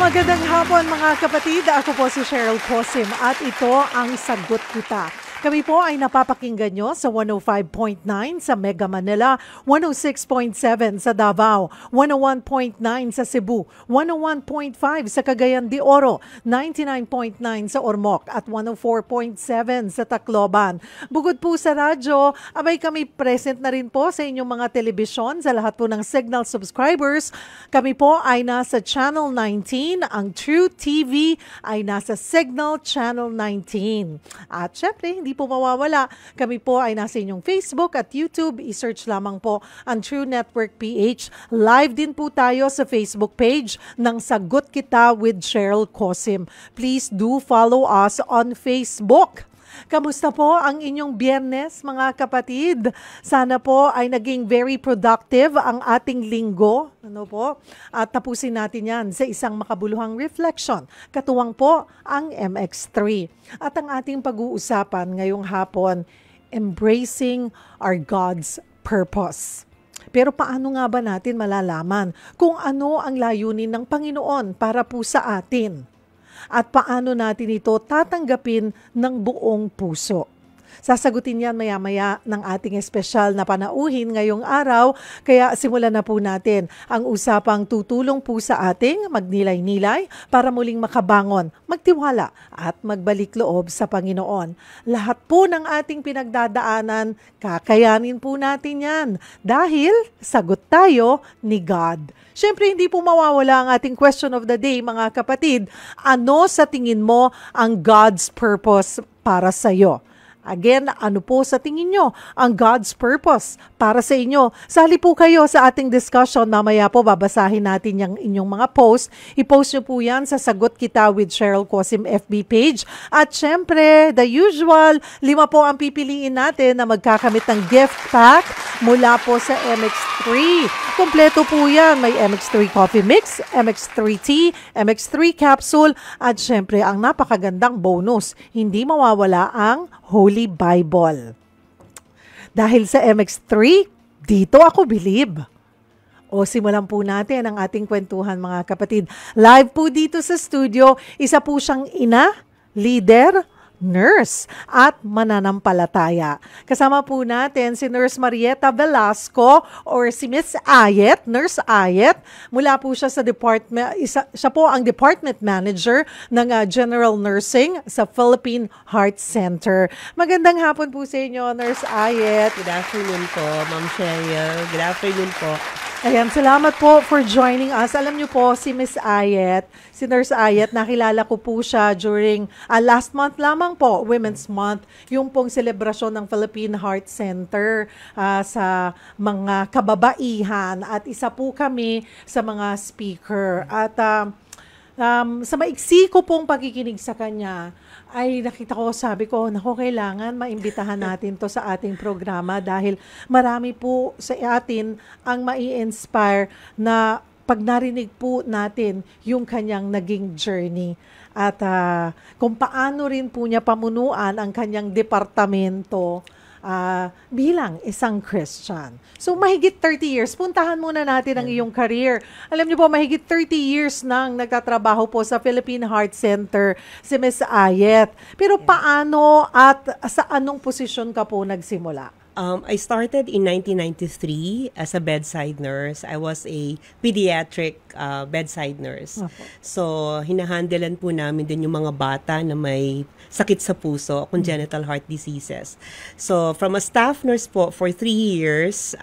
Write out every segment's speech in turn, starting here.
Magandang hapon mga kapatid, ako po si Cheryl Cosim at ito ang Sagot Kita. Kami po ay napapakinggan nyo sa 105.9 sa Mega Manila, 106.7 sa Davao, 101.9 sa Cebu, 101.5 sa Cagayan de Oro, 99.9 sa Ormoc at 104.7 sa Tacloban. Bukod po sa radyo, abay kami present na rin po sa inyong mga telebisyon sa lahat po ng Signal subscribers. Kami po ay nasa Channel 19, ang True TV ay nasa Signal Channel 19. At syempre, hindi po mawawala. Kami po ay nasa inyong Facebook at YouTube. I-search lamang po ang True Network PH. Live din po tayo sa Facebook page ng Sagot Kita with Cheryl Cosim. Please do follow us on Facebook. Kamusta po ang inyong Biyernes, mga kapatid? Sana po ay naging very productive ang ating linggo. Ano po? At tapusin natin yan sa isang makabuluhang reflection. Katuwang po ang MX3. At ang ating pag-uusapan ngayong hapon, embracing our God's purpose. Pero paano nga ba natin malalaman kung ano ang layunin ng Panginoon para po sa atin? At paano natin ito tatanggapin ng buong puso? Sasagutin yan maya-maya ng ating espesyal na panauhin ngayong araw, kaya simulan na po natin ang usapang tutulong po sa ating magnilay-nilay para muling makabangon, magtiwala at magbalik loob sa Panginoon. Lahat po ng ating pinagdadaanan, kakayanin po natin yan dahil sagot tayo ni God. Siyempre, hindi po mawawala ang ating question of the day, mga kapatid. Ano sa tingin mo ang God's purpose para sa iyo? Again, ano po sa tingin nyo ang God's purpose para sa inyo? Sali po kayo sa ating discussion. Mamaya po babasahin natin yung inyong mga post. I-post nyo po yan sa Sagot Kita with Cheryl Cosim FB page. At syempre, the usual, 5 po ang pipiliin natin na magkakamit ng gift pack mula po sa MX3. Kompleto po yan. May MX3 coffee mix, MX3 tea, MX3 capsule, at syempre ang napakagandang bonus. Hindi mawawala ang Holy Bible. Dahil sa MX3, dito ako believe. O simulan po natin ang ating kwentuhan, mga kapatid. Live po dito sa studio, isa po siyang ina, leader, nurse at mananampalataya. Kasama po natin si Nurse Marieta Velasco or si Miss Ayet, Nurse Ayet. Mula po siya sa department, siya po ang department manager ng General Nursing sa Philippine Heart Center. Magandang hapon po sa inyo, Nurse Ayet. Good afternoon po, Ma'am Cheryl. Good afternoon po. Ayan, salamat po for joining us. Alam niyo po, si Miss Ayet, si Nurse Ayet, nakilala ko po siya during last month lamang po, Women's Month, yung pong selebrasyon ng Philippine Heart Center sa mga kababaihan at isa po kami sa mga speaker. At sa maiksi ko pong pakikinig sa kanya, ay nakita ko, sabi ko, naku, kailangan maimbitahan natin to sa ating programa dahil marami po sa atin ang mai-inspire na pag narinig po natin yung kanyang naging journey at kung paano rin po niya pamunuan ang kanyang departamento bilang isang Christian. So, mahigit 30 years. Puntahan muna natin ang iyong career. Alam niyo po, mahigit 30 years nang nagtatrabaho po sa Philippine Heart Center si Miss Ayet. Pero paano at sa anong posisyon ka po nagsimula? I started in 1993 as a bedside nurse. I was a pediatric bedside nurse. Opo. So, hinahandlean po namin din yung mga bata na may sakit sa puso, congenital heart diseases. So, from a staff nurse po for 3 years,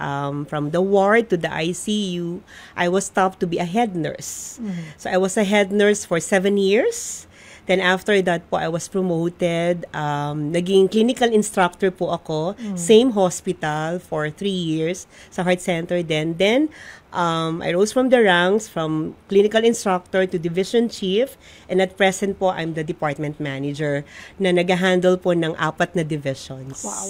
from the ward to the ICU, I was staffed to be a head nurse. So, I was a head nurse for 7 years. Then after that po, I was promoted. Naging clinical instructor po ako. Same hospital for 3 years sa heart center din. Then, I rose from the ranks from clinical instructor to division chief. And at present po, I'm the department manager na nag-handle po ng 4 na divisions. Wow.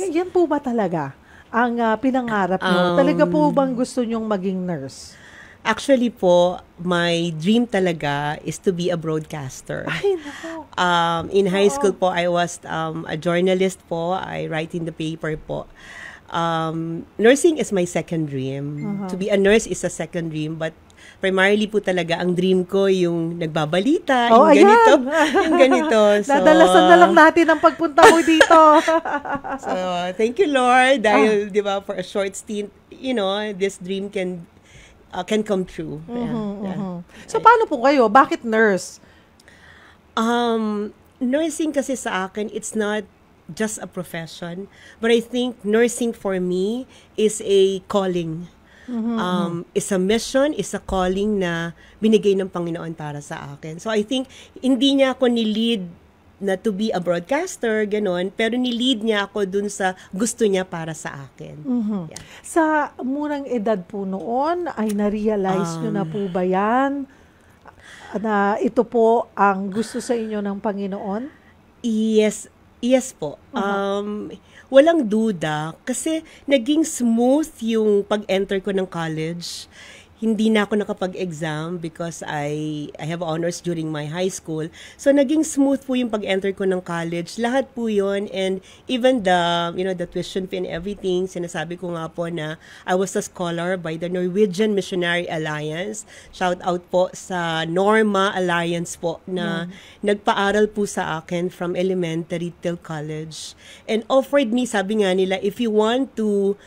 Yan po ba talaga ang pinangarap mo? Talaga po bang gusto nyong maging nurse? Actually po, my dream talaga is to be a broadcaster. Ay, nako. In high school po, I was a journalist po. I write in the paper po. Nursing is my second dream. To be a nurse is a second dream, but primarily po talaga, ang dream ko yung nagbabalita, Oh, yung ayan. ganito, yung ganito. So, Dadalasan na lang natin ang pagpunta mo dito. so, thank you, Lord, dahil, di ba, for a short stint, this dream can come true. Yeah. So, paano po kayo? Bakit nurse? Nursing kasi sa akin, it's not just a profession, but I think nursing for me is a calling. Is a mission, is a calling na binigay ng Panginoon para sa akin. So I think hindi niya ako ni-lead na to be a broadcaster, ganon, pero ni-lead niya ako dun sa gusto niya para sa akin. Yeah. Sa murang edad po noon, ay na-realize nyo na po ba yan? Na ito po ang gusto sa inyo ng Panginoon? Yes po. Walang duda kasi naging smooth yung pag-enter ko ng college. Hindi na ako nakapag-exam because I have honors during my high school. So naging smooth po yung pag-enter ko ng college. Lahat po yun, and even the tuition fee and everything, sinasabi ko nga po na I was a scholar by the Norwegian Missionary Alliance. Shout out po sa Norma Alliance po na nagpaaral po sa akin from elementary till college. And offered me, sabi nga nila, if you want to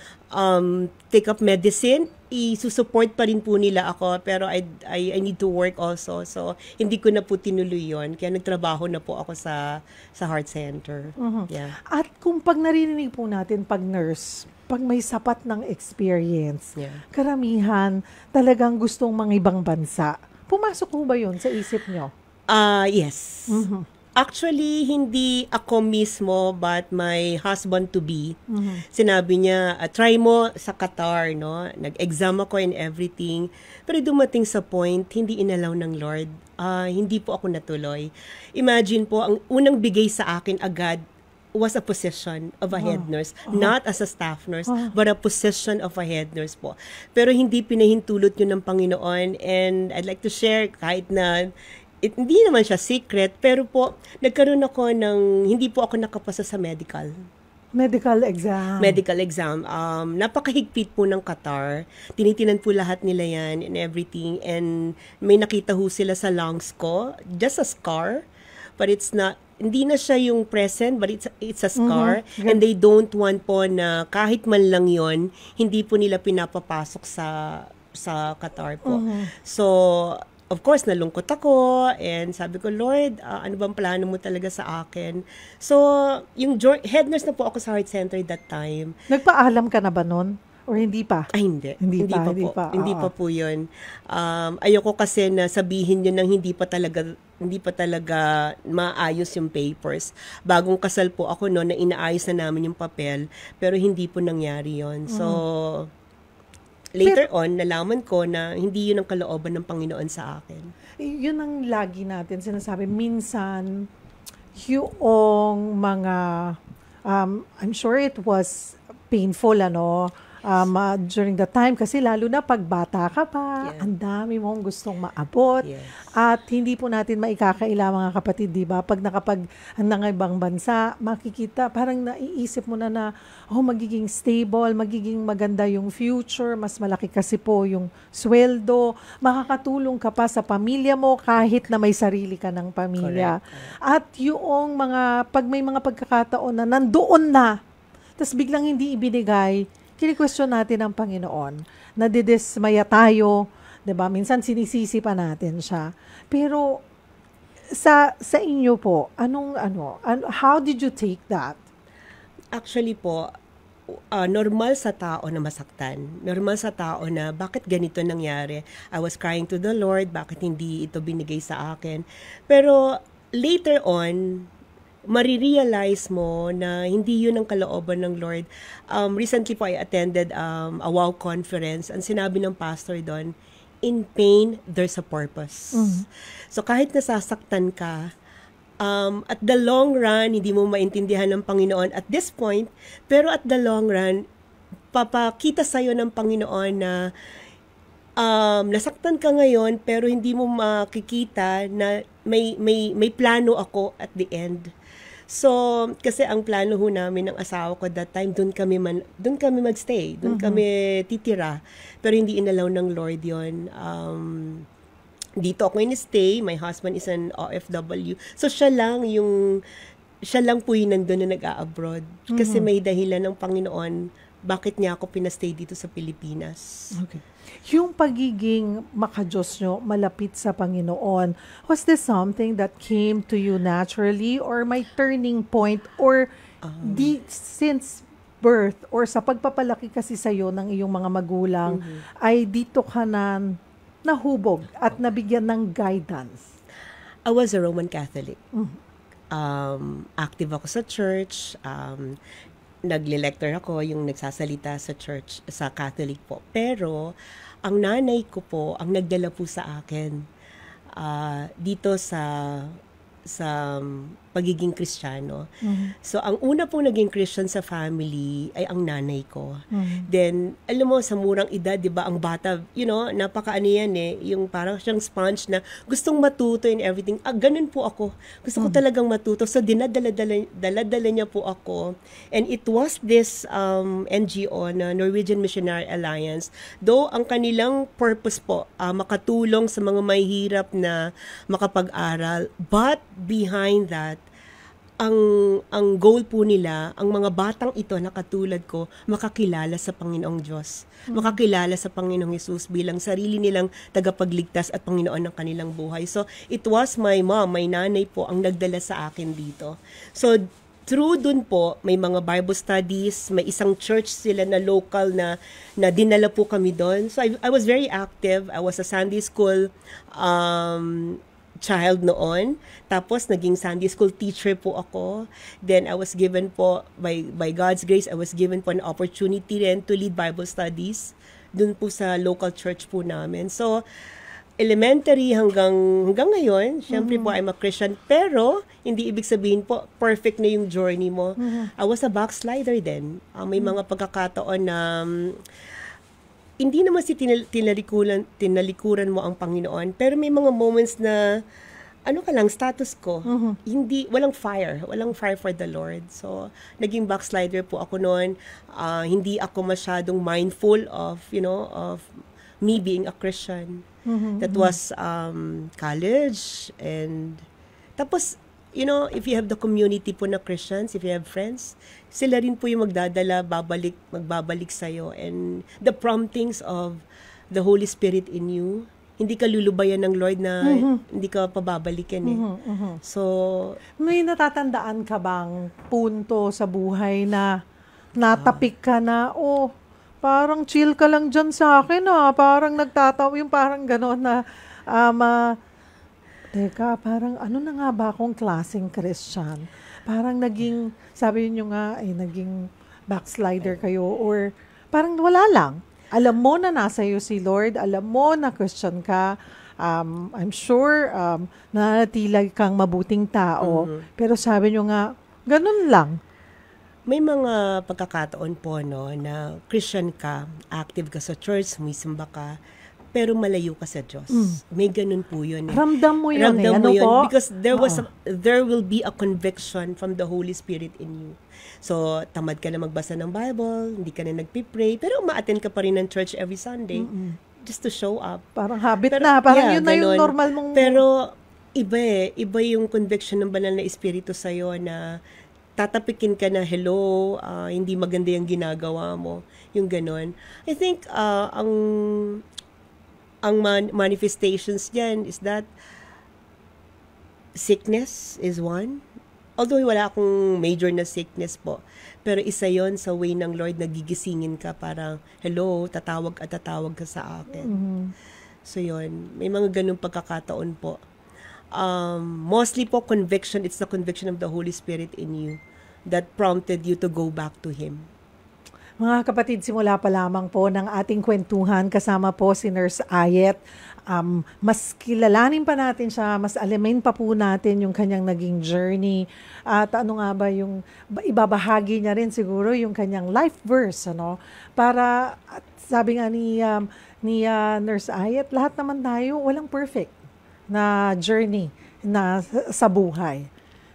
take up medicine, i-support pa rin po nila ako, pero I need to work also. So, hindi ko na po tinuloy yun. Kaya nagtrabaho na po ako sa heart center. Yeah. At kung pag narinig po natin pag nurse, pag may sapat ng experience, karamihan talagang gustong mga ibang bansa. Pumasok po ba yun sa isip nyo? Yes. Actually, hindi ako mismo, but my husband-to-be, sinabi niya, try mo sa Qatar, no? Nag-exam ako and everything. Pero dumating sa point, hindi inalaw ng Lord. Hindi po ako natuloy. Imagine po, ang unang bigay sa akin agad was a position of a head nurse. Not as a staff nurse, but a position of a head nurse po. Pero hindi pinahintulot yun ng Panginoon. And I'd like to share, kahit na hindi naman siya secret, pero po, nagkaroon ako hindi po ako nakapasa sa medical. Medical exam. Medical exam. Napakahigpit po ng Qatar. Tinitinan po lahat nila yan and everything. And may nakita ho sila sa lungs ko. Just a scar. But it's not, hindi na siya yung present, but it's a scar. And they don't want po na kahit man lang yon, hindi po nila pinapapasok sa Qatar po. So, of course, nalungkot ako and sabi ko, Lord, ano bang plano mo talaga sa akin? So, yung head nurse na po ako sa heart center that time. Nagpaalam ka na ba nun? Or hindi pa? Ay, hindi. Hindi pa po yun. Ayoko kasi na sabihin yun ng hindi pa talaga maayos yung papers. Bagong kasal po ako na inaayos na namin yung papel, pero hindi po nangyari yun. So, later on, nalaman ko na hindi yun ang kalooban ng Panginoon sa akin. Yun ang lagi natin sinasabi. Minsan, yung mga, I'm sure it was painful, during the time, kasi lalo na pag bata ka pa, ang dami mong gustong maabot. At hindi po natin maikakaila, mga kapatid, di ba? Pag ng ibang bansa, makikita, parang naiisip mo na magiging stable, magiging maganda yung future, mas malaki kasi po yung sweldo, makakatulong ka pa sa pamilya mo kahit na may sarili ka ng pamilya. Correct. At yung pag may mga pagkakataon na nandoon na, tapos biglang hindi ibinigay, kini-question natin ang Panginoon. Nadidismaya tayo, 'di ba? Minsan sinisisi pa natin siya. Pero sa inyo po, how did you take that? Actually po, normal sa tao na masaktan. Normal sa tao na bakit ganito nangyari? I was crying to the Lord, bakit hindi ito binigay sa akin? Pero later on, marirealize mo na hindi yun ang kalooban ng Lord. Recently po, I attended a WOW conference. Ang sinabi ng pastor doon, in pain, there's a purpose. So kahit nasasaktan ka, at the long run, hindi mo maintindihan ng Panginoon at this point, pero at the long run, papakita sa'yo ng Panginoon na nasaktan ka ngayon, pero hindi mo makikita na may plano ako at the end. So, kasi ang plano ho namin ng asawa ko that time, doon kami magstay, doon kami titira. Pero hindi inalaw ng Lord 'yon. Dito ako in-stay, my husband is an OFW. So siya lang po yung nandun na nag-a-abroad. Kasi may dahilan ng Panginoon bakit niya ako pinastay dito sa Pilipinas. Okay. Yung pagiging makadiyos nyo, malapit sa Panginoon, was this something that came to you naturally or may turning point or since birth or sa pagpapalaki kasi sa'yo ng iyong mga magulang ay dito ka na nahubog at nabigyan ng guidance? I was a Roman Catholic. Active ako sa church. Nagle-lecture ako, yung nagsasalita sa church, sa Catholic po. Pero, ang nanay ko po, ang nagdala po sa akin dito sa pagiging Kristiyano. So, ang una pong naging Christian sa family ay ang nanay ko. Then, alam mo, sa murang edad, di ba, ang bata, napakaano yan yung parang siyang sponge na gustong matuto and everything. Ganun po ako. Gusto ko talagang matuto. So, dala-dala niya po ako. And it was this NGO, na Norwegian Missionary Alliance. Though, ang kanilang purpose po, makatulong sa mga mahihirap na makapag-aral. But, behind that, ang goal po nila, ang mga batang ito na katulad ko, makakilala sa Panginoong Diyos. Makakilala sa Panginoong Jesus bilang sarili nilang tagapagligtas at Panginoon ng kanilang buhay. So, it was my mom, my nanay po, ang nagdala sa akin dito. So, through dun po, may mga Bible studies, may isang church sila na local na dinala po kami doon. So, I was very active. I was a Sunday school child noon. Tapos, naging Sunday school teacher po ako. Then, I was given po, by God's grace, I was given po an opportunity rin to lead Bible studies dun po sa local church po namin. So, elementary hanggang ngayon, syempre po I'm a Christian, pero hindi ibig sabihin po perfect na yung journey mo. I was a backslider din. May mga pagkakataon na hindi naman tinalikuran mo ang Panginoon, pero may mga moments na status ko, walang fire for the Lord. So, naging backslider po ako noon. Hindi ako masyadong mindful of me being a Christian. That was college, and tapos, if you have the community po na Christians, if you have friends, sila rin po yung magbabalik sa'yo. And the promptings of the Holy Spirit in you, hindi ka lulubayan ng Lord na hindi ka pababalikin So, may natatandaan ka bang punto sa buhay na natapik ka na, parang chill ka lang dyan sa akin parang nagtataw, yung parang gano'n na, teka, parang ano na nga ba akong klaseng Christian? Parang sabi niyo nga, naging backslider kayo or parang wala lang. Alam mo na nasa iyo si Lord, alam mo na Christian ka, I'm sure nanatili kang mabuting tao, pero sabi niyo nga, ganun lang. May mga pagkakataon po na Christian ka, active ka sa church, sumisamba ka, pero malayo ka sa Diyos. May ganun po yun. Ramdam mo yun. Ramdam mo yun. Po? Because there will be a conviction from the Holy Spirit in you. So, tamad ka na magbasa ng Bible, hindi ka na nagpipray, pero uma-attend ka pa rin ng church every Sunday just to show up. Parang habit na. Parang yun na yung normal mong... Pero, iba yung conviction ng banal na Espiritu sa'yo na tatapikin ka na, hello, hindi maganda yung ginagawa mo. Yung ganon. I think, ang manifestations dyan is that sickness is one. Although wala akong major na sickness po. Pero isa yon sa way ng Lord na gigisingin ka, parang, hello, tatawag ka sa akin. So yun, may mga ganung pagkakataon po. Mostly po conviction, it's the conviction of the Holy Spirit in you that prompted you to go back to Him. Mga kapatid, simula pa lamang po ng ating kwentuhan, kasama po si Nurse Ayet. Mas kilalanin pa natin siya, mas alamin pa po natin yung kanyang naging journey. At ano nga ba yung ibabahagi niya rin siguro yung kanyang life verse, Para, at sabi nga ni Nurse Ayet, lahat naman tayo walang perfect na journey na sa buhay.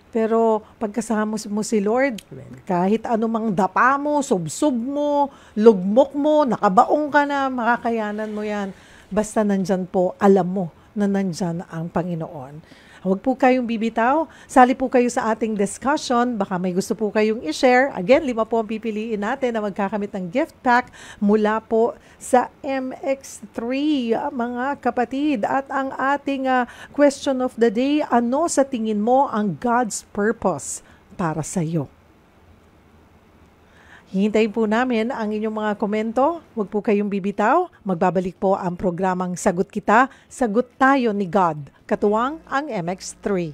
Pero pagkasama mo si Lord, kahit anumang dapa mo, subsob mo, lugmok mo, nakabaong ka na, makakayanan mo yan. Basta nandyan po, alam mo na nandyan ang Panginoon. Huwag po kayong bibitaw. Sali po kayo sa ating discussion. Baka may gusto po kayong i-share. Again, 5 po ang pipiliin natin na magkakamit ng gift pack mula po sa MX3, mga kapatid. At ang ating question of the day, ano sa tingin mo ang God's purpose para sa iyo? Hihintayin po namin ang inyong mga komento. Huwag po kayong bibitaw. Magbabalik po ang programang Sagot Kita, Sagot Tayo ni God. Katuwang ang MX3.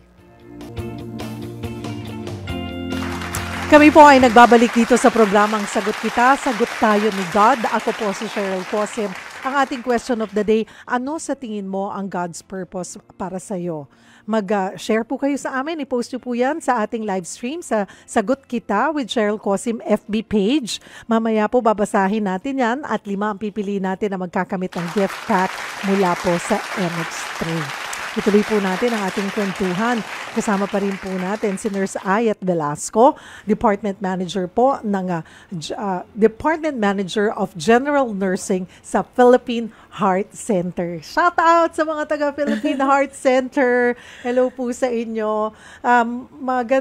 Kami po ay nagbabalik dito sa programang Sagot Kita, Sagot Tayo ni God. Ako po si Cheryl Cosim. Ang ating question of the day, ano sa tingin mo ang God's purpose para sa iyo? Mag-share po kayo sa amin. I-post nyo po yan sa ating live stream sa Sagot Kita with Cheryl Cosim FB page. Mamaya po babasahin natin yan at 5 ang pipiliin natin na magkakamit ng gift pack mula po sa MX3. Ituloy po natin ang ating kwentuhan. Kasama pa rin po natin si Nurse Ayat Velasco, Department Manager po ng Department Manager of General Nursing sa Philippine Heart Center. Shout out sa mga taga Philippine Heart Center. Hello po sa inyo.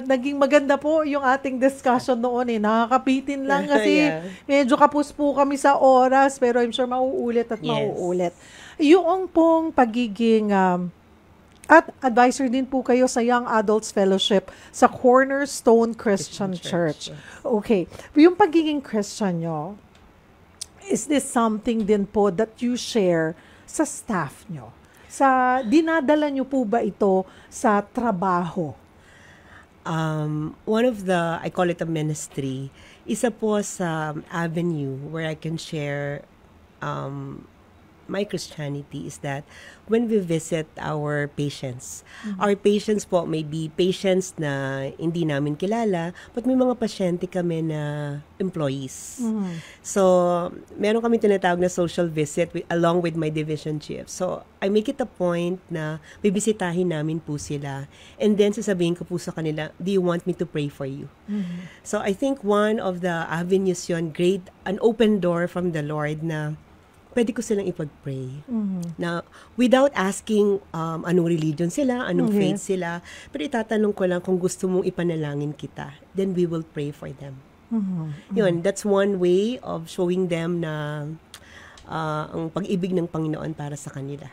Naging maganda po yung ating discussion noon. Nakakapitin lang kasi medyo kapos po kami sa oras, pero I'm sure mauulit at mauulit. Yung pong pagiging at advisor din po kayo sa Young Adults Fellowship sa Cornerstone Christian Church. Okay. Yung pagiging Christian nyo, is this something din po that you share sa staff nyo? Dinadala nyo po ba ito sa trabaho? One of the, I call it a ministry, isa po sa avenue where I can share my Christianity is that when we visit our patients po may be patients na hindi namin kilala, but may mga pasyente kami na employees. So, meron kami tinatawag na social visit along with my division chief. So, I make it a point na bibisitahin namin po sila. And then, sasabihin ko po sa kanila, do you want me to pray for you? So, I think one of the avenues yun, an open door from the Lord na pwede ko silang ipag-pray. Na without asking anong religion sila, anong faith sila, pero itatanong ko lang kung gusto mong ipanalangin kita, then we will pray for them. Yun, that's one way of showing them na ang pag-ibig ng Panginoon para sa kanila.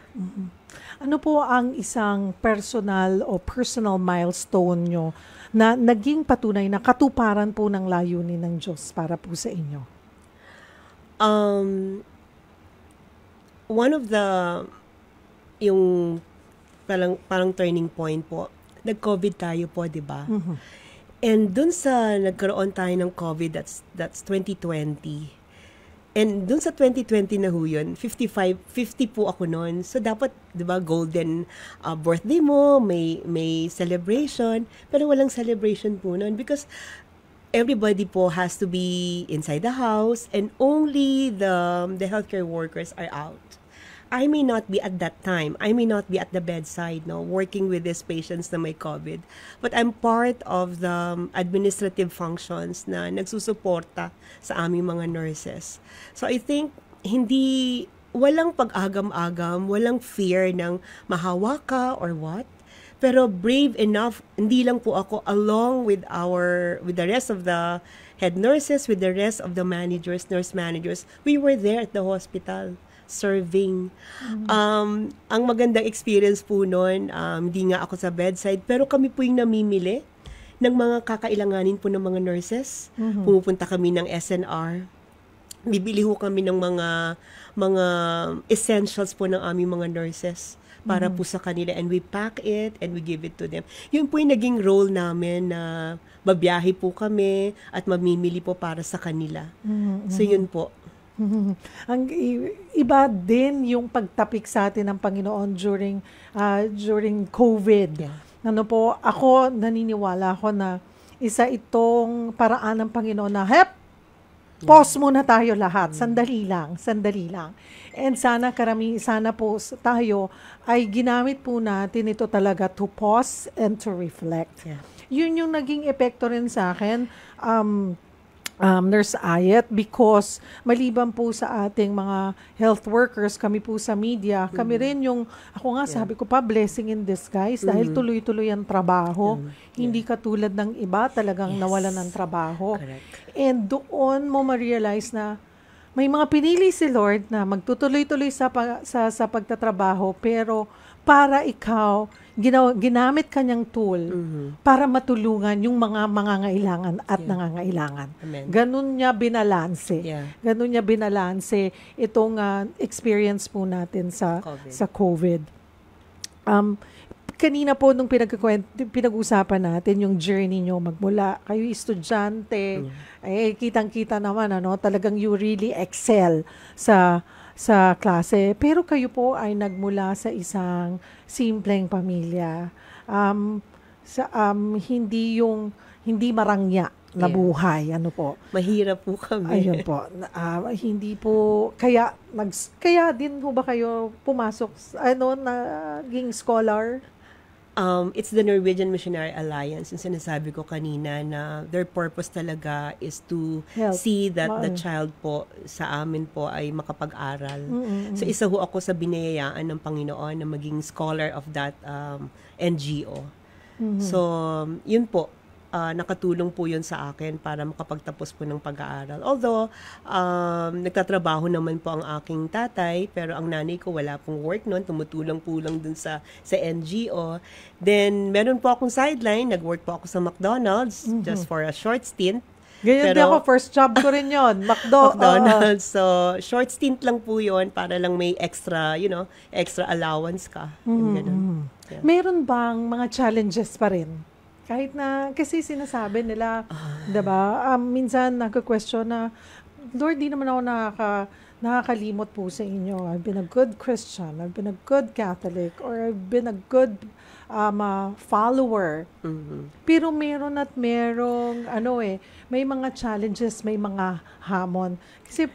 Ano po ang isang personal milestone nyo na naging patunay na katuparan po ng layunin ng Diyos para po sa inyo? One of yung parang turning point po, nag-COVID tayo po, di ba? And dun sa nagkaroon tayo ng COVID, that's 2020. And dun sa 2020 na ho yun, 50 po ako noon. So dapat, di ba, golden birthday mo, may celebration, pero walang celebration po noon because everybody po has to be inside the house and only the healthcare workers are out. I may not be at that time. I may not be at the bedside, working with these patients na may COVID. But I'm part of the administrative functions na nagsusuporta sa aming mga nurses. So I think walang pag-agam-agam, walang fear ng mahawa ka or what. Pero brave enough, hindi lang po ako along with the rest of the head nurses, with the rest of the nurse managers, we were there at the hospital serving. Ang magandang experience po noon, hindi nga ako sa bedside, pero kami po yung namimili ng mga kakailanganin po ng mga nurses. Pumupunta kami ng SNR. Bibili ho kami ng mga essentials po ng aming mga nurses para po sa kanila, and we pack it and we give it to them. Yun po yung naging role namin na babiyahe po kami at mamimili po para sa kanila. So yun po. Ang iba din yung pagtapik sa atin ng Panginoon during COVID. Ano po, ako naniniwala ako na isa itong paraan ng Panginoon na pause muna tayo lahat. Sandali lang. And sana po tayo ay ginamit po natin ito talaga to pause and to reflect. yun yung naging epekto rin sa akin. Nurse Ayet, because maliban po sa ating mga health workers, kami po sa media, kami rin yung, ako nga sabi ko pa, blessing in disguise dahil tuloy-tuloy ang trabaho. Hindi katulad ng iba talagang nawalan ng trabaho. Correct. And doon mo ma-realize na may mga pinili si Lord na magtutuloy-tuloy sa pagtatrabaho, pero para ikaw, ginamit kanyang tool para matulungan yung mga mangangailangan at nangangailangan. Amen. Ganun niya binalanse. Yeah. Ganun niya binalanse itong experience po natin sa COVID. Kanina po nung pinag-usapan natin yung journey nyo magmula kayo estudyante, kitang-kita naman talagang you really excel sa klase. Pero kayo po ay nagmula sa isang simpleng pamilya. Hindi marangya na buhay. Ano po? Mahirap po kami. Ayun po. Hindi po, kaya din ho ba kayo pumasok, naging scholar? It's the Norwegian Missionary Alliance. Yung sinasabi ko kanina na their purpose talaga is to see that the child po sa amin po ay makapag-aral. So isa ho ako sa binayayaan ng Panginoon na maging scholar of that NGO. So yun po, nakatulong po yun sa akin para makapagtapos po ng pag-aaral. Although, nagtatrabaho naman po ang aking tatay, pero ang nanay ko wala pong work noon, tumutulong po lang dun sa NGO. Then, meron po akong sideline, nag-work po ako sa McDonald's just for a short stint. Ganyan din ako, first job ko rin yun, McDonald's. So, short stint lang po yun para lang may extra, extra allowance ka. Ganun. Yeah. Meron bang mga challenges pa rin? Kahit na, kasi sinasabi nila, diba, minsan nagka-question na, Lord, di naman ako nakakalimot po sa inyo. I've been a good Christian, I've been a good Catholic, or I've been a good follower. Pero meron at merong, may mga challenges, may mga hamon. Kasi,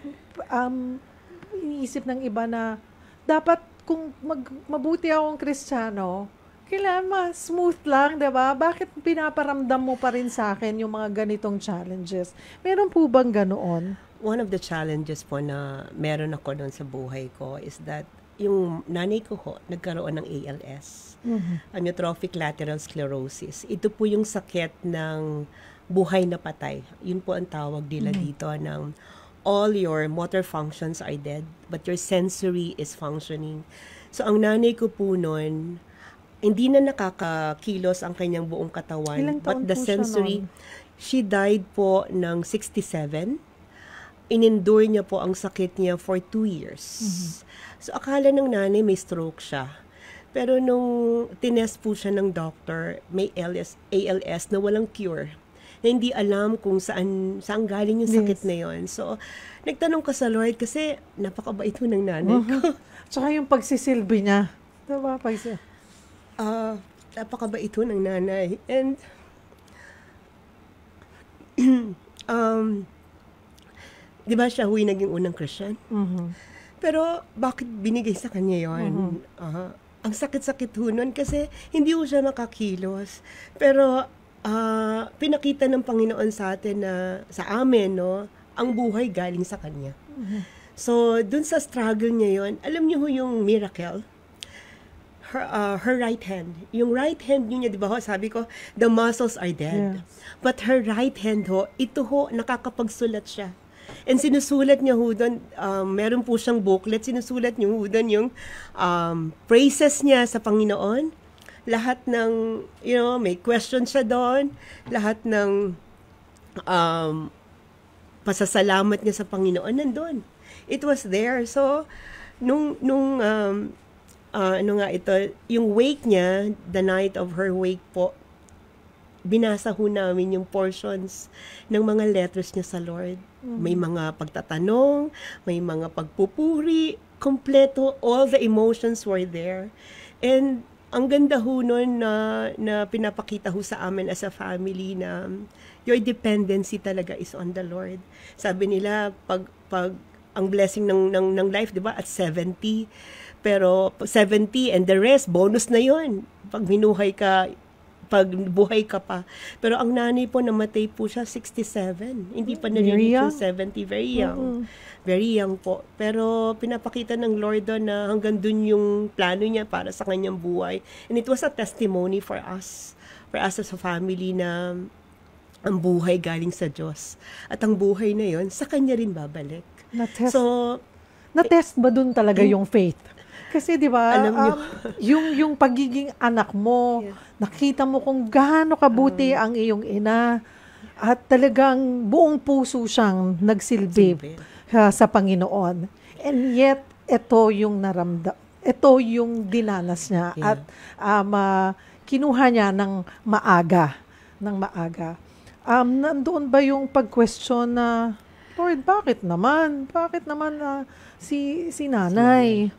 iniisip ng iba na, dapat kung mabuti akong Kristiyano, kailangan smooth lang, diba? Bakit pinaparamdam mo pa rin sa akin yung mga ganitong challenges? Meron po bang ganoon? One of the challenges po na meron ako doon sa buhay ko is that yung nanay ko nagkaroon ng ALS, amyotrophic lateral sclerosis. Ito po yung sakit ng buhay na patay. Yun po ang tawag nila dito ng all your motor functions are dead, but your sensory is functioning. So ang nanay ko po noon, hindi na nakakakilos ang kanyang buong katawan. Ilang taon but the po sensory, siya she died po ng 67. In-endure niya po ang sakit niya for 2 years. So akala ng nanay may stroke siya. Pero nung tinest po siya ng doctor, may ALS na walang cure. Na hindi alam kung saan galing yung sakit na yon. So nagtanong ka sa Lord kasi napakabait ho ng nanay ko. Tsaka yung pagsisilbi niya. Diba? Napakabait ho ng nanay. And, di ba siya naging unang Christian? Pero, bakit binigay sa kanya yun? Ang sakit-sakit ho nun kasi hindi ho siya makakilos. Pero, pinakita ng Panginoon sa atin na, sa amin, ang buhay galing sa kanya. So, dun sa struggle niya yun, alam niyo ho yung miracle? Her right hand. Yung right hand niya, di ba sabi ko, the muscles are dead. Yes. But her right hand ito nakakapagsulat siya. And sinusulat niya doon, meron po siyang booklet, sinusulat niya doon yung praises niya sa Panginoon. Lahat ng, may question siya doon. Lahat ng pasasalamat niya sa Panginoon, nandun. It was there. So, nung yung wake niya, the night of her wake po, binasa ho namin yung portions ng mga letters niya sa Lord. May mga pagtatanong, may mga pagpupuri, kompleto, all the emotions were there. And ang ganda ho nun na pinapakita ho sa amin as a family na your dependency talaga is on the Lord. Sabi nila, pag ang blessing ng life, di ba, at 70, pero 70 and the rest, bonus na yon. Pag minuhay ka pag buhay ka pa. Pero ang nanay po, namatay po siya 67. Hindi pa Very nare-reach young. yung 70. Very young. Very young po. Pero pinapakita ng Lord doon na hanggang dun yung plano niya para sa kanyang buhay. And it was a testimony for us as a family na ang buhay galing sa Diyos. At ang buhay na yon sa Kanya rin babalik. Na-test, So, na-test ba dun talaga yung faith? Kasi di ba, Alam niyo. yung pagiging anak mo, nakita mo kung gaano kabuti ang iyong ina at talagang buong puso siyang nagsilbi sa Panginoon. And yet, ito yung ito yung dinanas niya at kinuha niya ng maaga. Nandoon ba yung pag-question na, Lord, bakit naman? Bakit naman si nanay?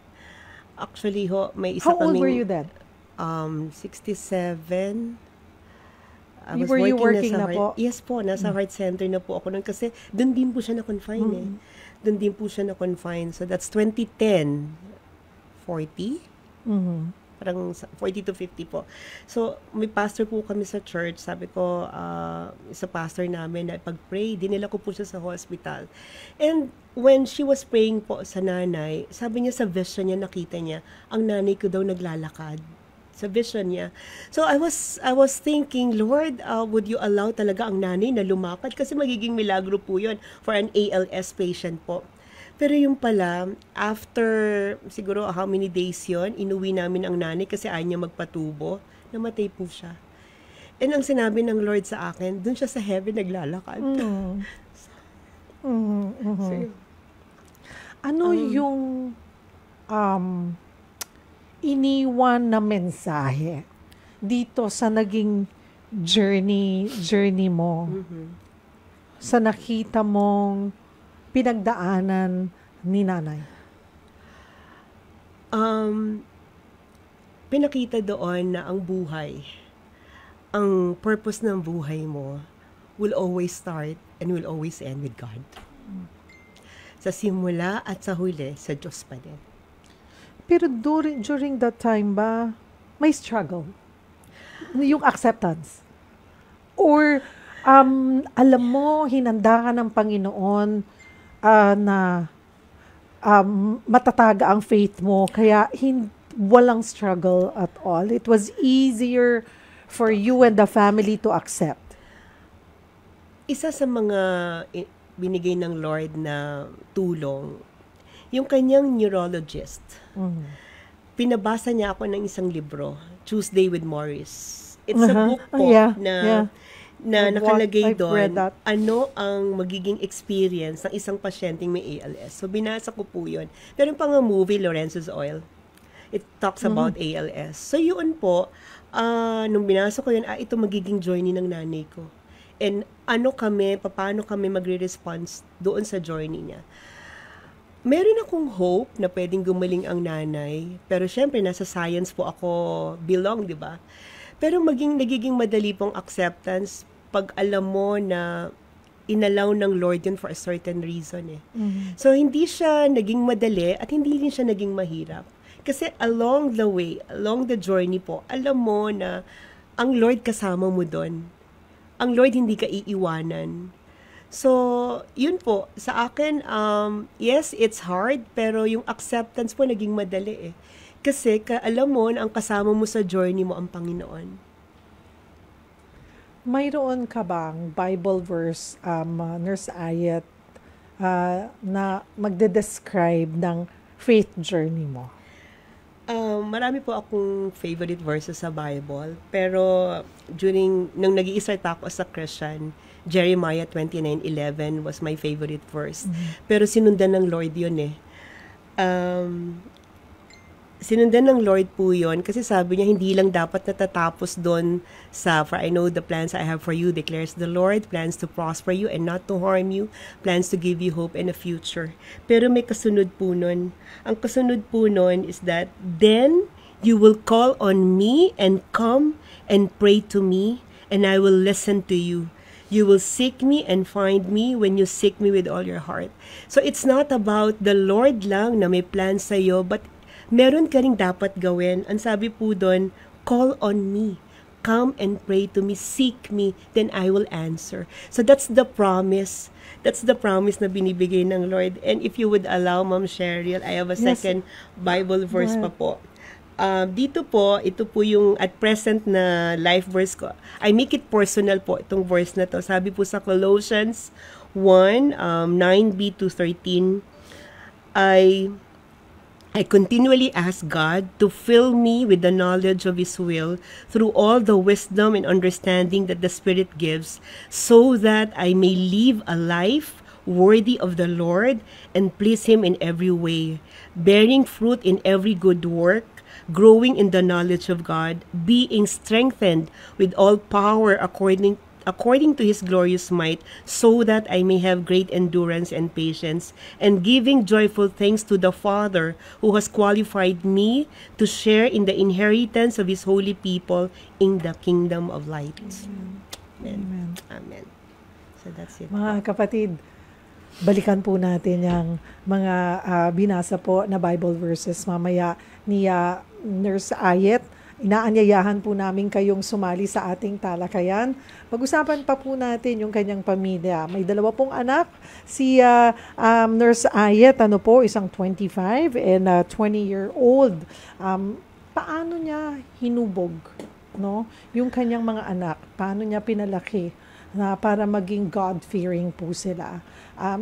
Actually, may isa How old kaming... were you then? 67. Were you working na po? Yes po, nasa heart center na po ako noon kasi doon din po siya na-confine eh. Doon din po siya na-confine. So that's 2010, 40? Parang 40 to 50 po. So, may pastor po kami sa church. Sabi ko, sa pastor namin na pag-pray, dinala ko po siya sa hospital. And when she was praying po sa nanay, sabi niya sa vision niya, nakita niya, ang nanay ko daw naglalakad. Sa vision niya. So, I was thinking, Lord, would you allow talaga ang nanay na lumakad? Kasi magiging milagro po yun for an ALS patient po. Pero yung pala, after siguro how many days yon, inuwi namin ang nanay kasi ayaw niya magpatubo. Namatay po siya. And ang sinabi ng Lord sa akin, dun siya sa heaven naglalakad. So, ano yung iniwan na mensahe dito sa naging journey mo? Sa nakita mong pinagdaanan ni nanay? Pinakita doon na ang buhay, ang purpose ng buhay mo will always start and will always end with God. Sa simula at sa huli, sa Diyos pa din. Pero during that time ba, may struggle? Yung acceptance? Or alam mo, hinanda ka ng Panginoon na matataga ang faith mo, kaya walang struggle at all. It was easier for you and the family to accept. Isa sa mga binigay ng Lord na tulong, yung kanyang neurologist. Pinabasa niya ako ng isang libro, Tuesday with Morris. It's a book po na nakalagay doon, ano ang magiging experience ng isang pasyenteng may ALS. So, binasa ko po yun. Pero yung pang movie, Lorenzo's Oil, it talks about ALS. So, yun po, nung binasa ko yun, ito magiging journey ng nanay ko. And paano kami magre-response doon sa journey niya. Meron akong hope na pwedeng gumaling ang nanay, pero syempre, nasa science po ako belong, di ba? Pero nagiging madali pong acceptance pag alam mo na inalaw ng Lord yun for a certain reason eh. So, hindi siya naging madali at hindi rin siya naging mahirap. Kasi along the way, along the journey po, alam mo na ang Lord kasama mo doon. Ang Lord hindi ka iiwanan. So, yun po, sa akin, yes, it's hard, pero yung acceptance po naging madali eh. Kasi alam mo na ang kasama mo sa journey mo ang Panginoon. Mayroon ka bang Bible verse, Nurse Ayet, na magde-describe ng faith journey mo? Marami po akong favorite verses sa Bible. Pero nung nag-i-start ako as a Christian, Jeremiah 29:11 was my favorite verse. Pero sinundan ng Lord yun eh. Sinundan ng Lord po yun kasi sabi niya hindi lang dapat natatapos doon for I know the plans I have for you, declares the Lord, plans to prosper you and not to harm you, plans to give you hope and a future. Pero may kasunod po nun. Ang kasunod po nun is that, then you will call on me and come and pray to me and I will listen to you. You will seek me and find me when you seek me with all your heart. So it's not about the Lord lang na may plans sa'yo, but meron ka rin dapat gawin. Ang sabi po doon, call on me. come and pray to me, seek me, then I will answer. So that's the promise. That's the promise na binibigay ng Lord. And if you would allow, Ma'am Cheryl, I have a second Bible verse pa po. Dito po, ito po yung at present na life verse ko. I make it personal po, itong verse na to. Sabi po sa Colossians 1, 9b to 13, I continually ask God to fill me with the knowledge of His will through all the wisdom and understanding that the Spirit gives, so that I may live a life worthy of the Lord and please Him in every way, bearing fruit in every good work, growing in the knowledge of God, being strengthened with all power according to His glorious might, so that I may have great endurance and patience, and giving joyful thanks to the Father who has qualified me to share in the inheritance of His holy people in the kingdom of light. Amen. Amen. So that's it. Mga kapatid, balikan po natin yung mga binasa po na Bible verses mamaya ni Nurse Ayet. Inaanyayahan po namin kayong sumali sa ating talakayan. Pag-usapan pa po natin yung kanyang pamilya. May 2 pong anak. Si Nurse Ayet, isang 25 and 20-year-old. Paano niya hinubog, no? Yung kanyang mga anak? Paano niya pinalaki na para maging God-fearing po sila?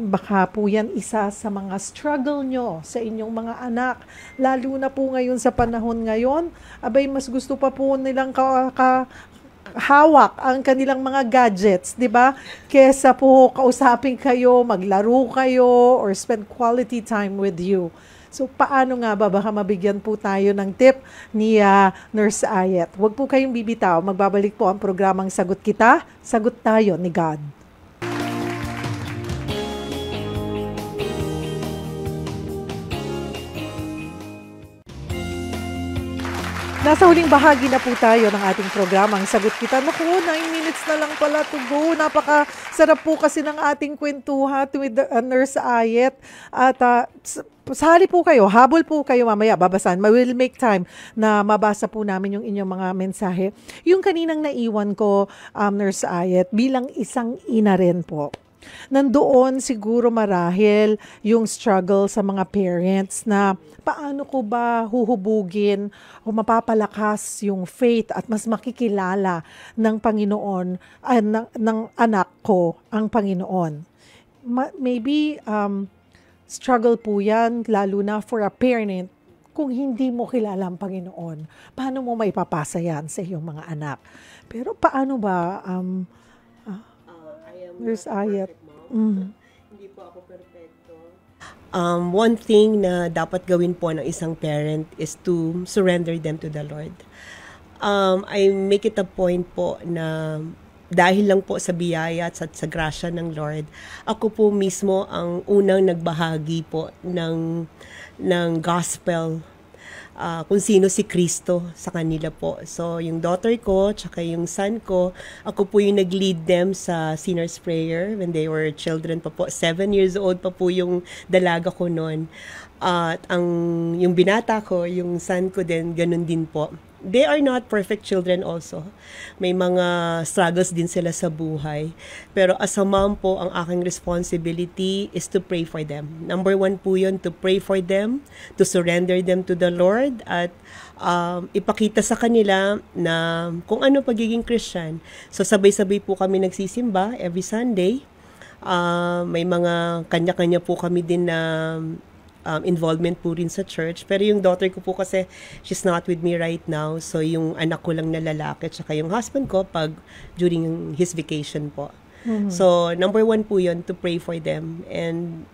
Baka po yan isa sa mga struggle nyo sa inyong mga anak. Lalo na po ngayon sa panahon ngayon, abay mas gusto pa po nilang hawak ang kanilang mga gadgets, di ba? Kesa po kausapin kayo, maglaro kayo, or spend quality time with you. So, paano nga ba? Baka mabigyan po tayo ng tip ni Nurse Ayet. Huwag po kayong bibitaw. Magbabalik po ang programang Sagot Kita, Sagot Tayo ni God. Nasa huling bahagi na po tayo ng ating programang Sagot Kita. Naku, 9 minutes na lang pala to go. Napakasarap po kasi ng ating kwentuhan with Nurse Ayet. At sali po kayo, habol po kayo mamaya, babasahan. We will make time na mabasa po namin yung inyong mga mensahe. Yung kaninang naiwan ko, Nurse Ayet, bilang isang ina rin po. Nandoon siguro marahil yung struggle sa mga parents na paano ko ba huhubugin o mapapalakas yung faith at mas makikilala ng Panginoon, ng anak ko ang Panginoon. Maybe struggle po yan lalo na for a parent kung hindi mo kilala ang Panginoon. Paano mo maipapasa yan sa iyong mga anak? Pero paano ba Nurse Ayet? Hindi po ako perfecto. One thing na dapat gawin po ng isang parent is to surrender them to the Lord. I make it a point po na dahil lang po sa biyaya at sa grasya ng Lord, ako po mismo ang unang nagbahagi po ng gospel, kung sino si Kristo sa kanila po. So, yung daughter ko, tsaka yung son ko, ako po yung nag-lead them sa sinner's prayer when they were children pa po. 7 years old pa po yung dalaga ko noon. At yung binata ko, yung son ko din, ganun din po. They are not perfect children also. May mga struggles din sila sa buhay. Pero as a mom po, ang aking responsibility is to pray for them. Number 1 po yun, to pray for them, to surrender them to the Lord, at ipakita sa kanila na kung ano pagiging Christian. So sabay-sabay po kami nagsisimba every Sunday. May mga kanya-kanya po kami din na involvement po rin sa church. Pero yung daughter ko po kasi, she's not with me right now. So yung anak ko lang na lalaki, tsaka yung husband ko pag during his vacation po. Mm-hmm. So number 1 po yun, to pray for them. And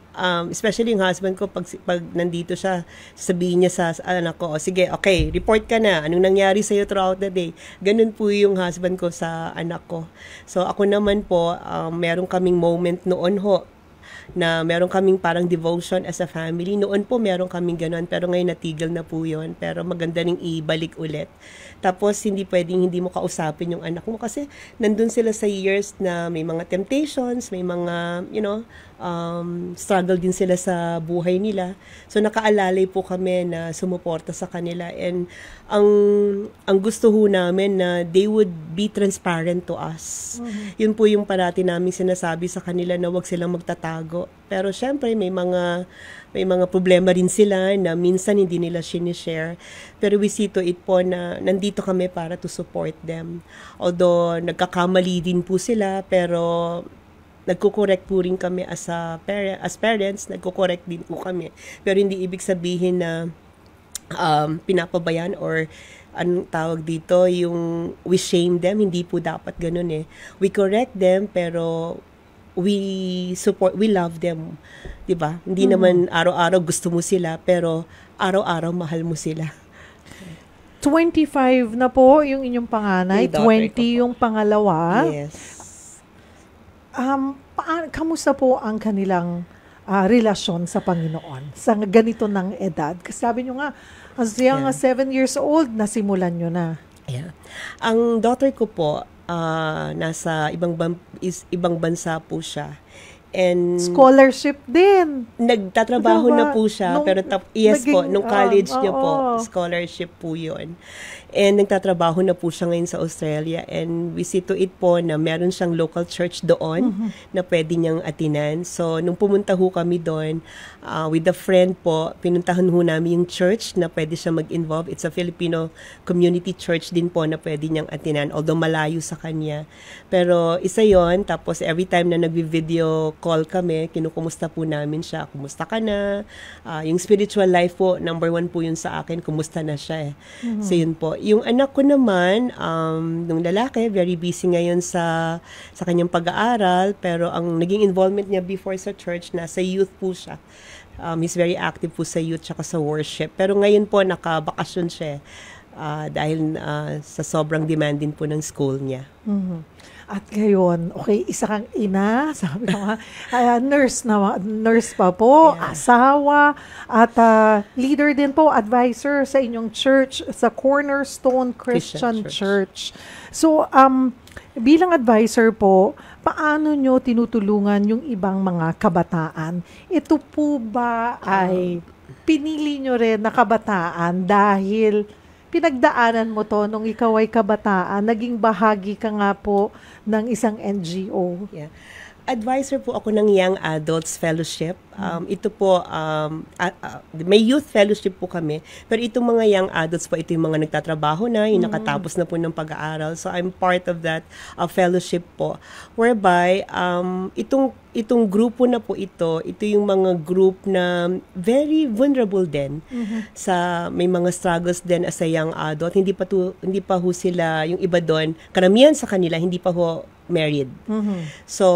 especially yung husband ko, pag nandito siya, sabihin niya sa anak ko, sige, okay, report ka na. Anong nangyari sa'yo throughout the day? Ganun po yung husband ko sa anak ko. So ako naman po, meron kaming moment noon ho, na meron kaming parang devotion as a family. Noon po meron kaming gano'n, pero ngayon natigil na po yun. Pero maganda ring ibalik ulit. Tapos hindi pwedeng hindi mo kausapin yung anak mo kasi nandun sila sa years na may mga temptations, may mga, struggle din sila sa buhay nila. So nakaalalay po kami na sumuporta sa kanila, and ang gusto ho namin na they would be transparent to us. Yun po yung parati namin sinasabi sa kanila, na wag silang magtatago. Pero syempre may mga problema rin sila na minsan hindi nila sinishare. Pero we see to it po na nandito kami para to support them. Although nagkakamali din po sila, pero nagko-correct po rin kami as parents, nagko-correct din po kami. Pero hindi ibig sabihin na pinapabayan or anong tawag dito, yung we shame them. Hindi po dapat ganun eh. We correct them, pero we support, we love them. Diba? Hindi naman araw-araw gusto mo sila, pero araw-araw mahal mo sila. 25 na po yung inyong panganay, 20 yung pangalawa. Yes. Kamusta po ang kanilang relasyon sa Panginoon sa ganito ng edad? Kasi sabi nyo nga, as young as 7 years old, nasimulan nyo na. Yeah. Ang daughter ko po, nasa ibang bansa po siya. And scholarship din. Nagtatrabaho na po siya, pero yes po, nung college niya po, scholarship po 'yon. And nagtatrabaho na po siya ngayon sa Australia, and we see to it po na meron siyang local church doon na pwede niyang atinan. So nung pumunta ho kami doon, with a friend po, pinuntahan ho namin yung church na pwede siya mag-involve. It's a Filipino community church din po na pwede niyang atinan, although malayo sa kanya. Pero isa 'yon. Tapos every time na nagvi-video call kami, kinukumusta po namin siya. Kumusta ka na? Yung spiritual life po, number 1 po yun sa akin. Kumusta na siya eh. So yun po. Yung anak ko naman, nung lalaki, very busy ngayon sa kanyang pag-aaral, pero ang naging involvement niya before sa church, nasa youth po siya. He's very active po sa youth tsaka sa worship. Pero ngayon po, nakabakasyon siya dahil sa sobrang demanding po ng school niya. At ngayon, okay, isa kang ina, sabi ko nga, nurse pa po, asawa, at leader din po, advisor sa inyong church, sa Cornerstone Christian Church. So, bilang advisor po, paano nyo tinutulungan yung ibang mga kabataan? Ito po ba ay pinili nyo rin na kabataan dahil pinagdaanan mo to nung ikaw ay kabataan, naging bahagi ka nga po ng isang NGO. Yeah. Advisor po ako ng Young Adults Fellowship. Ito po, may youth fellowship po kami. Pero itong mga young adults po, ito yung mga nagtatrabaho na, yung nakatapos na po ng pag-aaral. So I'm part of that fellowship po. Whereby, itong grupo na po ito yung mga group na very vulnerable din. Sa may mga struggles din as a young adult. Hindi pa ho sila, yung iba doon, karamihan sa kanila, hindi pa ho married. So,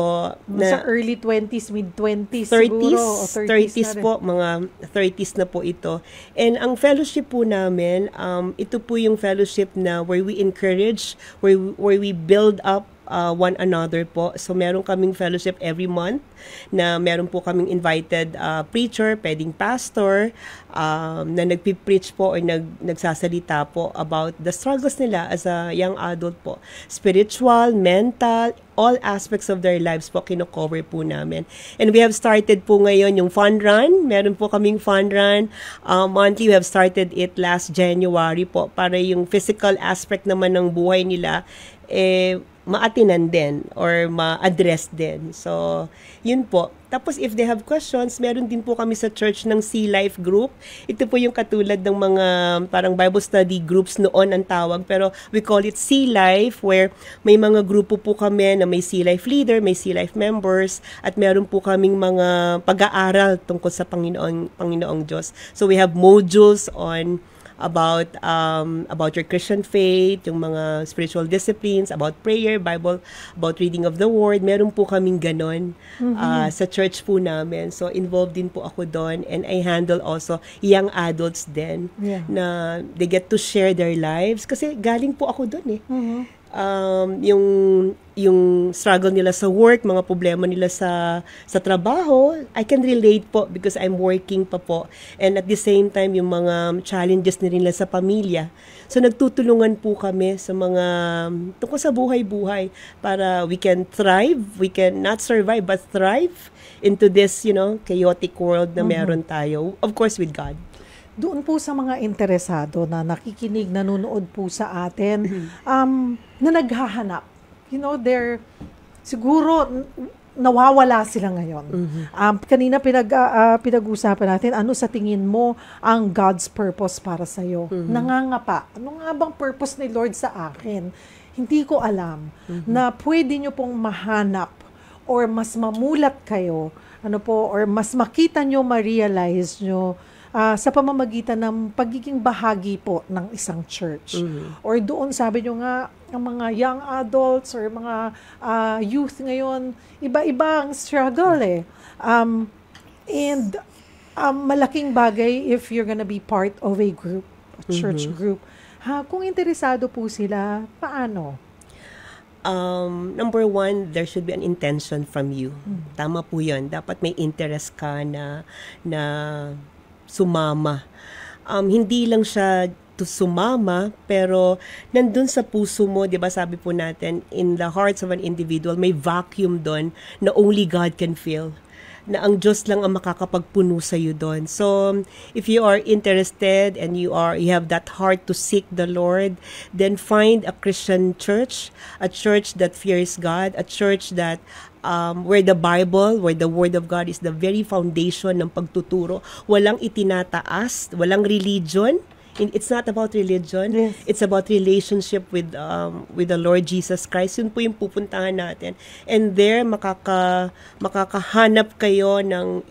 sa early 20s, mid-20s 30s, siguro. 30s po, mga 30s na po ito. And ang fellowship po namin, ito po yung fellowship na where we encourage, where we build up one another po. So, meron kaming fellowship every month na meron po kaming invited preacher, pwedeng pastor, na nagpipreach po or nagsasalita po about the struggles nila as a young adult po. Spiritual, mental, all aspects of their lives po, kino-cover po namin. And we have started po ngayon yung fun run. Meron po kaming fun run. Monthly, we have started it last January po para yung physical aspect naman ng buhay nila maatinan din or ma-address din. So, yun po. Tapos, if they have questions, meron din po kami sa church ng Sea Life Group. Ito po yung katulad ng mga parang Bible study groups noon ang tawag. Pero we call it Sea Life, where may mga grupo po kami na may Sea Life leader, may Sea Life members, at meron po kaming mga pag-aaral tungkol sa Panginoong Diyos. So, we have modules on about your Christian faith, yung mga spiritual disciplines, about prayer, Bible, about reading of the Word. Meron po kaming ganon sa church po namin. So, involved din po ako doon. And I handle also young adults din na they get to share their lives. Kasi galing po ako doon eh. yung struggle nila sa work, mga problema nila sa trabaho, I can relate po because I'm working pa po. And at the same time, yung mga challenges nila sa pamilya. So nagtutulungan po kami sa mga tungkol sa buhay-buhay para we can thrive, we can not survive but thrive into this, chaotic world na meron tayo. Of course with God. Doon po sa mga interesado na nakikinig, nanonood po sa atin, na naghahanap. Siguro nawawala sila ngayon. Kanina pinag-usapan natin, ano sa tingin mo ang God's purpose para sa'yo? Nangangapa. Ano nga bang purpose ni Lord sa akin? Hindi ko alam na pwede nyo pong mahanap or mas mamulat kayo, or mas makita nyo, ma-realize nyo, sa pamamagitan ng pagiging bahagi po ng isang church. Or doon, sabi nyo nga, ang mga young adults or mga youth ngayon, iba-iba ang struggle And malaking bagay if you're gonna be part of a group, a church group. Kung interesado po sila, paano? Number one, there should be an intention from you. Tama po yun. Dapat may interest ka na sumama. Hindi lang siya to sumama, pero nandun sa puso mo, di ba sabi po natin, in the hearts of an individual, may vacuum doon na only God can fill. Na ang Diyos lang ang makakapagpuno sa iyo doon. So, if you are interested and you have that heart to seek the Lord, then find a Christian church, a church that fears God, a church that where the Bible, where the Word of God is the very foundation ng pagtuturo. Walang itinataas, walang religion. It's not about religion. Yes. It's about relationship with the Lord Jesus Christ. Yun po yung pupuntahan natin. And there, makakahanap kayo ng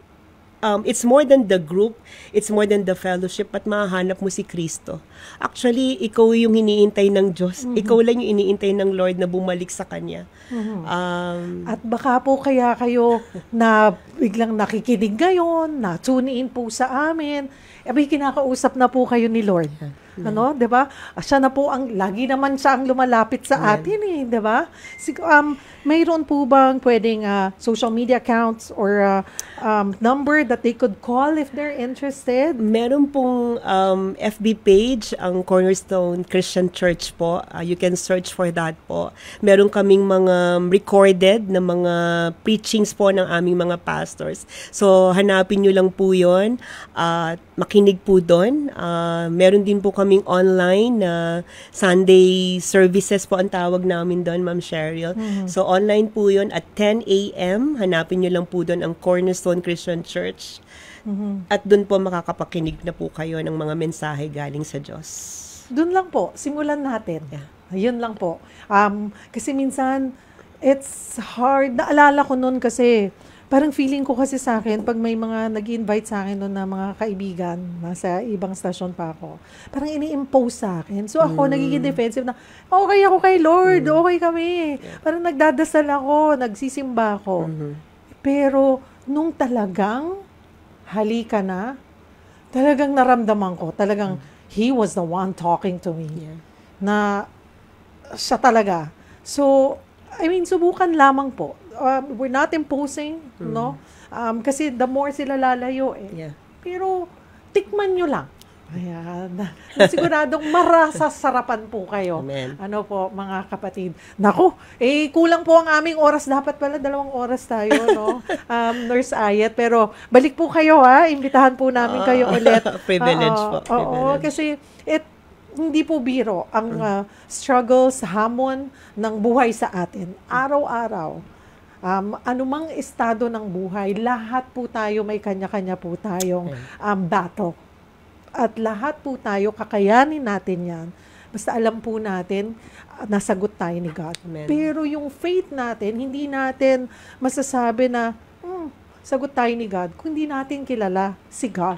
it's more than the group, it's more than the fellowship, at mahahanap mo si Kristo. Actually, ikaw yung iniintay ng Diyos. Ikaw lang yung iniintay ng Lord na bumalik sa Kanya. At baka po kaya kayo na biglang nakikinig ngayon, na tune in po sa amin, may kinakausap na po kayo ni Lord. 'Di ba? Siya na po lagi naman siya ang lumalapit sa atin ‘di ba? Mayroon po bang pwedeng social media accounts or number that they could call if they're interested? Meron pong FB page, ang Cornerstone Christian Church po. You can search for that po. Meron kaming mga recorded na mga preachings po ng aming mga pastors. So, hanapin nyo lang po yun. Makinig po doon. Meron din po kaming online na Sunday services po ang tawag namin doon, Ma'am Cheryl. So, online po yun at 10 a.m. Hanapin nyo lang po doon ang Cornerstone Christian Church. At doon po makakapakinig na po kayo ng mga mensahe galing sa Diyos. Doon lang po, simulan natin. Yun lang po. Kasi minsan, it's hard. Naalala ko noon kasi, parang feeling ko kasi sa akin, pag may mga nag-invite sa akin noon na mga kaibigan, nasa ibang stasyon pa ako, parang ini-impose sa akin. So ako, nagiging defensive na, okay ako kay Lord, okay kami. Parang nagdadasal ako, nagsisimba ako. Pero, nung talagang halika na, talagang naramdaman ko, talagang He was the one talking to me. Na siya talaga. So, subukan lamang po. We're not imposing, no? Kasi the more sila lalayo Pero, tikman nyo lang. Ayan. Siguradong marasasarapan po kayo. Amen. Ano po, mga kapatid. Naku, kulang po ang aming oras. Dapat pala 2 oras tayo, no? Nurse Ayet. Pero, balik po kayo, Imbitahan po namin kayo ulit. Privilege po. Oo, kasi hindi po biro ang struggles, hamon ng buhay sa atin. Araw-araw. Anumang estado ng buhay, lahat po tayo, may kanya-kanya po tayong battle. At lahat po tayo, kakayanin natin yan. Basta alam po natin, nasagot tayo ni God. Amen. Pero yung faith natin, hindi natin masasabi na, sagot tayo ni God, kung hindi natin kilala si God.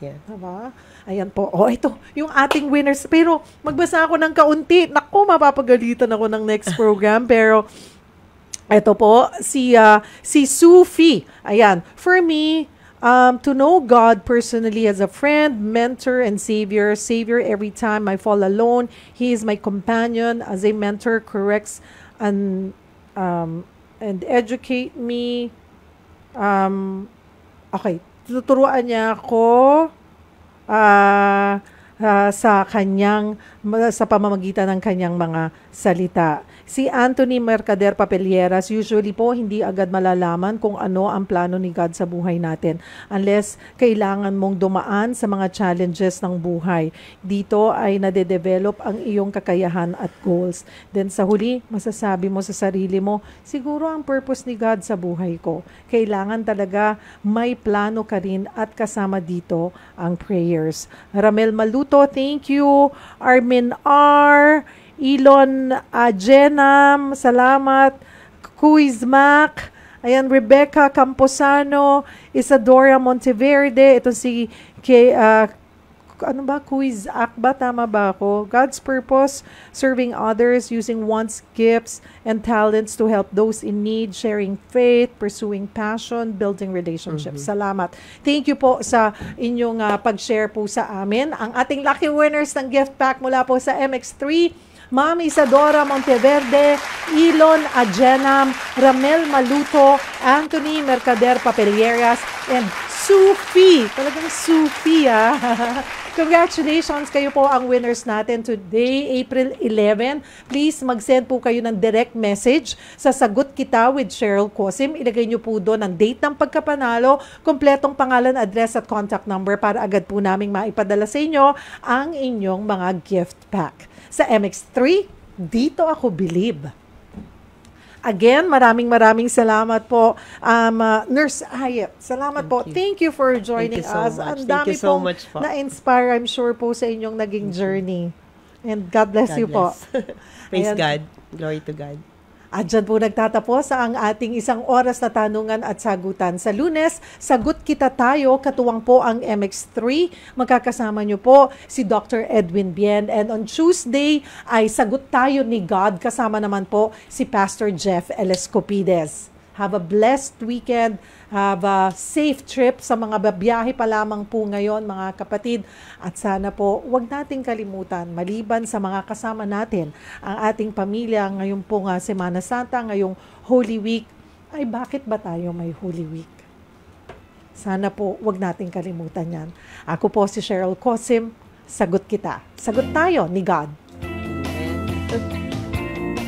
Diba? Ayan po. Ito, yung ating winners. Pero, magbasa ako ng kaunti. Naku, mapapagalitan ako ng next program. Pero, ito po, si Sufi. Ayan. For me, To know God personally as a friend, mentor, and savior. Savior every time I fall alone. He is my companion as a mentor, corrects and educate me. Okay, tuturuan niya ako sa pamamagitan ng kanyang mga salita. Si Anthony Mercader Papelieras, usually po hindi agad malalaman kung ano ang plano ni God sa buhay natin unless kailangan mong dumaan sa mga challenges ng buhay. Dito ay nade-develop ang iyong kakayahan at goals. Then sa huli, masasabi mo sa sarili mo, siguro ang purpose ni God sa buhay ko. Kailangan talaga may plano ka rin at kasama dito ang prayers. Ramel Maluto, thank you. Armin R. Elon Jenam, salamat. Kuizmac, ayan, Rebecca Camposano, Isadora Monteverde, ito si Kuizak ba? Tama ba ako? God's purpose, serving others, using one's gifts and talents to help those in need, sharing faith, pursuing passion, building relationships. Salamat. Thank you po sa inyong pag-share po sa amin. Ang ating lucky winners ng gift pack mula po sa MX3, Ma'am Isadora Monteverde, Elon Ajenam, Ramel Maluto, Anthony Mercader Papelieras, and Sufi. Talagang Sufi, Congratulations, kayo po ang winners natin today, April 11. Please mag-send po kayo ng direct message sa Sagot Kita with Cheryl Cosim. Ilagay nyo po doon ang date ng pagkapanalo, kompletong pangalan, address at contact number para agad po naming maipadala sa inyo ang inyong mga gift pack. Sa MX3, dito ako believe. Again, maraming salamat po. Nurse Ayet, salamat po. Thank you for joining us. Ang dami pong na-inspire, I'm sure po sa inyong naging journey. And God bless you po. Praise God. Glory to God. At dyan po nagtatapos ang ating isang oras na tanungan at sagutan. Sa Lunes, Sagot Kita tayo, katuwang po ang MX3. Magkakasama nyo po si Dr. Edwin Bien. And on Tuesday ay Sagot Tayo ni God. Kasama naman po si Pastor Jeff Elescopides. Have a blessed weekend. Have a safe trip sa mga babiyahe pa lamang po ngayon, mga kapatid. At sana po, huwag nating kalimutan, maliban sa mga kasama natin, ang ating pamilya ngayon po nga Semana Santa, ngayong Holy Week, ay bakit ba tayo may Holy Week? Sana po, huwag nating kalimutan yan. Ako po si Cheryl Cosim. Sagot kita. Sagot tayo ni God. Amen.